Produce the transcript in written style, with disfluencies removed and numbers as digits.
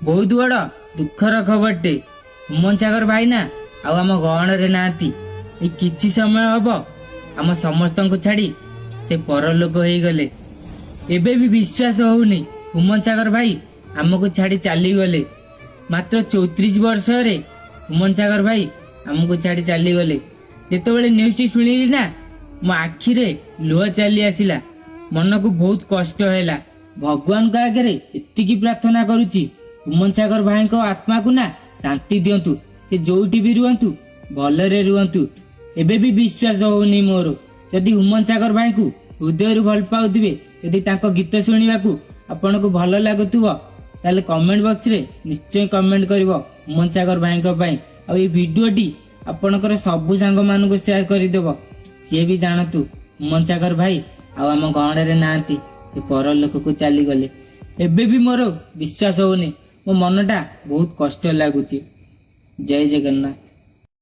ବହୁତ ବଡ ଦୁଃଖର ଖବରଟେ। ହୁମନ ସାଗର ଭାଇ ନା ଆଉ ଆମ ଗହଣରେ ନାହାନ୍ତି। ଏଇ କିଛି ସମୟ ହବ ଆମ ସମସ୍ତଙ୍କୁ ଛାଡି ସେ ପରଲୋକ ହେଇଗଲେ। ଏବେ ବି ବିଶ୍ୱାସ ହଉନି ହୁମନ ସାଗର ଭାଇ ଆମକୁ ଛାଡି ଚାଲିଗଲେ। ମାତ୍ର 34 ବର୍ଷରେ ହୁମନ ସାଗର ଭାଇ ଆମକୁ ଛାଡି ଚାଲିଗଲେ। ଯେତେବେଳେ ନ୍ୟୁଜଟି ଶୁଣିଲି ନା ମୋ ଆଖିରେ ଲୁହ ଚାଲି ଆସିଲା। ମନକୁ ବହୁତ କଷ୍ଟ ହେଲା। ଭଗବାନଙ୍କ ଆଗରେ ଏତିକି ପ୍ରାର୍ଥନା କରୁଛି ହୁମନ ସାଗର ଭାଇଙ୍କ ଆତ୍ମାକୁ ନା ଶାନ୍ତି ଦିଅନ୍ତୁ। ସେ ଯୋଉଠି ବି ରୁହନ୍ତୁ ଭଲରେ ରୁହନ୍ତୁ। ଏବେ ବି ବିଶ୍ୱାସ ହଉନି ମୋର। ଯଦି ହୁମନ ସାଗର ଭାଇଙ୍କୁ ହୃଦୟରୁ ଭଲ ପାଉଥିବେ, ଯଦି ତାଙ୍କ ଗୀତ ଶୁଣିବାକୁ ଆପଣଙ୍କୁ ଭଲ ଲାଗୁଥିବ, ତାହେଲେ କମେଣ୍ଟ ବକ୍ସରେ ନିଶ୍ଚୟ କମେଣ୍ଟ କରିବ ହୁମନ ସାଗର ଭାଇଙ୍କ ପାଇଁ। ଆଉ ଏଇ ଭିଡିଓଟି ଆପଣଙ୍କର ସବୁ ସାଙ୍ଗମାନଙ୍କୁ ସେୟାର କରିଦେବ। ସିଏ ବି ଜାଣନ୍ତୁ ହୁମନ ସାଗର ଭାଇ ଆଉ ଆମ ଗହଣରେ ନାହାନ୍ତି, ସେ ପରଲୋକକୁ ଚାଲିଗଲେ। ଏବେ ବି ମୋର ବିଶ୍ୱାସ ହଉନି। ମୋ ମନଟା ବହୁତ କଷ୍ଟ ଲାଗୁଛି। ଜୟ ଜଗନ୍ନାଥ।